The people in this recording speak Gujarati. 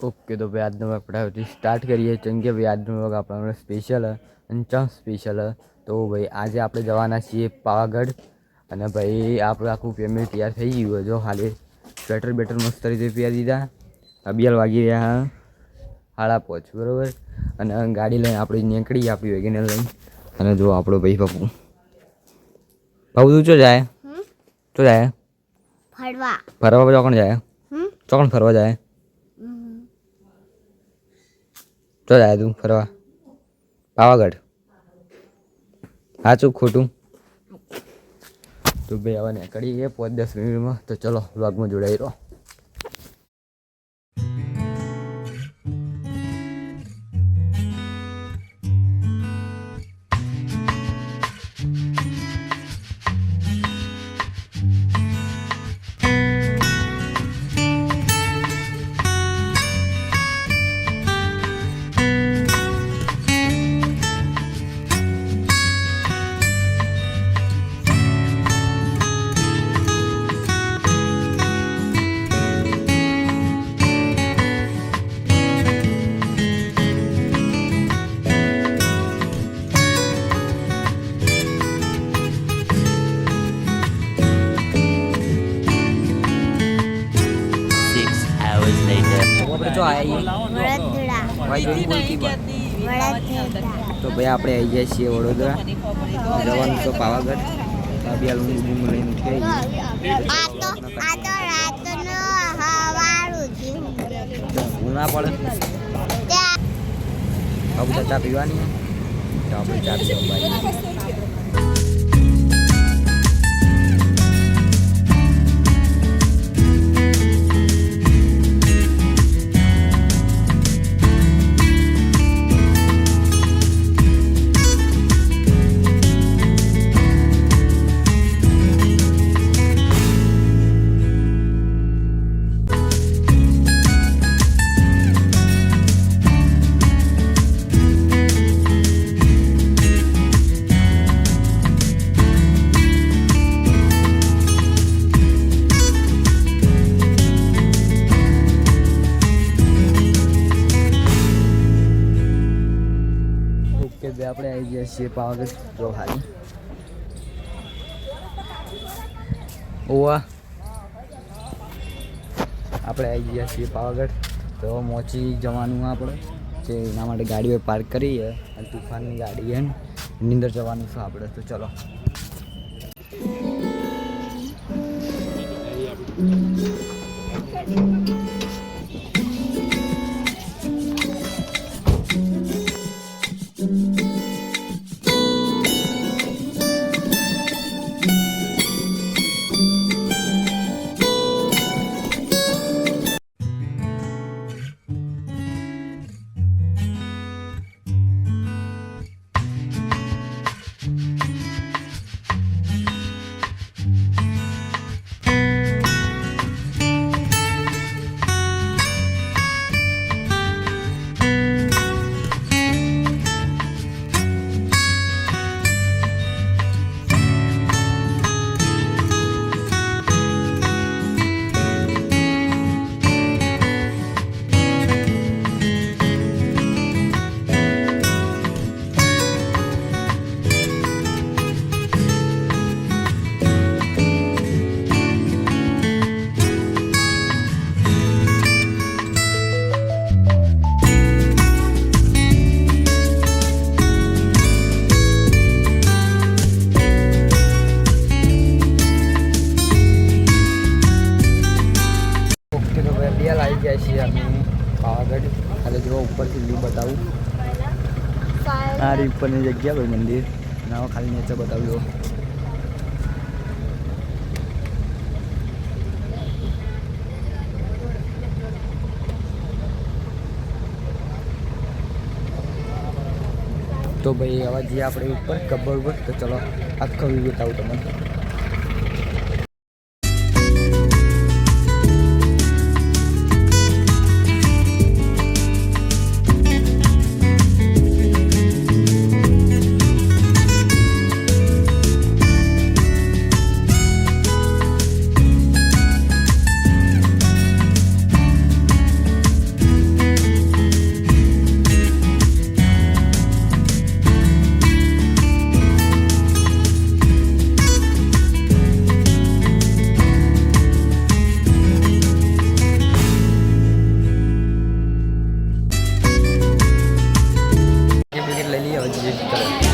ओके तो भाई આજનો આપણે સ્ટાર્ટ કરીએ કેમ કે ભાઈ આજનો વ્લોગ આપણો સ્પેશિયલ અને ચમ સ્પેશિયલ તો ભાઈ આજે આપણે જવાના છીએ પાવાગઢ અને ભાઈ આપણું આખું પેમેન્ટ તૈયાર થઈ ગયું જો હાલે સ્વેટર બેટર મસ્ત રીતે પહેરી દીધા અબિયાલ વાગી રહ્યા 5:30 બરાબર અને ગાડી લઈને આપણે નીકળી આપી વેગેનર લઈને અને જો આપણો ભાઈ બાપુ તું ચો જાય તો જાય ફરવા ચોકણ જાય ચોકણ ફરવા જાય તો જાય તું ફરવા પાવાગઢ સાચું ખોટું તો ભાઈ હવે નીકળીએ 5-10 મિનિટમાં તો ચલો વ્લોગમાં જોડાઈ રહો. तो भाई आप आई जाए छे वडोदरा जवान तो पावागढ़ अबियाल रूम लઈને ઉઠી ના પડે अब चા પીવાની તો આપણે ચા પીવા ભાઈ આપણે આવી ગયા છીએ પાવાગઢ જો હારી ઓવા આપણે આવી ગયા છીએ પાવાગઢ તો મોચી જવાનું આપણે જે એના માટે ગાડીઓ પાર્ક કરી અને તુફાનની ગાડી છે એની અંદર જવાનું છે આપણે તો ચલો पावागढ़ अरे जो ऊपर से व्यू बताऊँ आ रही ऊपर की जगह भाई मंदिर ना खाली नीचे बताऊँ जो तो भाई आवाज जी आप ऊपर गब्बर पर तो चलो आखो व्यू बताऊँ तुम्हें લેવા જઈએ છીએ.